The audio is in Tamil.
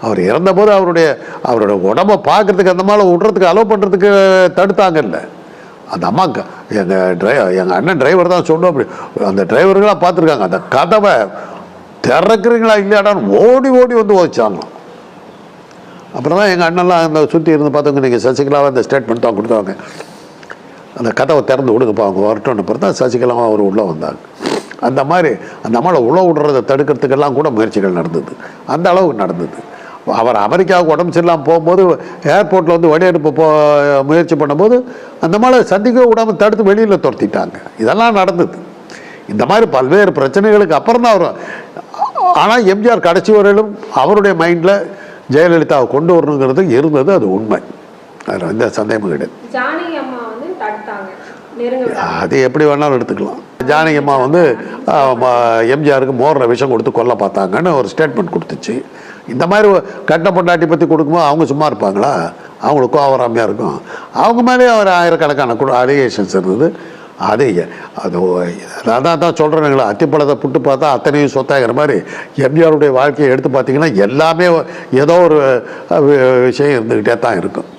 அவர் இறந்தபோது அவருடைய உடம்பை பார்க்கறதுக்கு அந்த மாதிரி விட்றதுக்கு அலோவ் பண்ணுறதுக்கு தடுத்தாங்கல்ல. அந்த அம்மாவுக்கு எங்கள் அண்ணன் டிரைவர் தான் சொன்னோம். அப்படி அந்த டிரைவர்களாக பார்த்துருக்காங்க. அந்த கதவை திறக்கிறீங்களா இல்லையாடான்னு ஓடி ஓடி வந்து ஓதிச்சாங்களாம். அப்புறம் தான் எங்கள் அண்ணன்லாம் அந்த சுற்றி இருந்து பார்த்தவங்க நீங்கள் சசிகலாவை அந்த ஸ்டேட்மெண்ட் தான் கொடுத்தாங்க. அந்த கதவை திறந்து விடுங்கப்பா அவங்க வரட்டும்னு அப்புறம் தான் சசிகலாவும் அவர் உள்ளே வந்தாங்க. அந்த மாதிரி அந்த அம்மாவை உள்ள விடுறதை தடுக்கிறதுக்கெல்லாம் கூட முயற்சிகள் நடந்தது. அந்த அளவுக்கு நடந்தது. அவர் அமெரிக்காவுக்கு உடம்பு சரியில்லாமல் போகும்போது ஏர்போர்ட்டில் வந்து வெடியெடுப்பு முயற்சி பண்ணும்போது அந்த மாதிரி சந்திக்க விடாமல் தடுத்து வெளியில் துரத்திட்டாங்க. இதெல்லாம் நடந்தது. இந்த மாதிரி பல்வேறு பிரச்சனைகளுக்கு அப்புறம் தான் அவர். ஆனால் எம்ஜிஆர் கடைசி வரையிலும் அவருடைய மைண்டில் ஜெயலலிதாவை கொண்டு வரணுங்கிறது இருந்தது. அது உண்மை. அதில் எந்த சந்தேகமும் கிடையாது. அது எப்படி வேணாலும் எடுத்துக்கலாம். ஜானகி அம்மா வந்து எம்ஜிஆருக்கு மோரில் விஷம் கொடுத்து கொல்ல பார்த்தாங்கன்னு ஒரு ஸ்டேட்மெண்ட் கொடுத்துச்சு. இந்த மாதிரி கட்ட பொண்டாட்டி பற்றி கொடுக்கும்போது அவங்க சும்மா இருப்பாங்களா? அவங்களுக்கு கோவராமையாக இருக்கும். அவங்க மேலே ஒரு ஆயிரக்கணக்கான அலிகேஷன்ஸ் இருந்தது. அது அதான் தான் சொல்கிறேனுங்களா, அத்திப்பழத்தை புட்டு பார்த்தா அத்தனையும் சொத்தாகிற மாதிரி எம்ஜிஆருடைய வாழ்க்கையை எடுத்து பார்த்தீங்கன்னா எல்லாமே ஏதோ ஒரு விஷயம் இருந்துக்கிட்டே தான் இருக்கும்.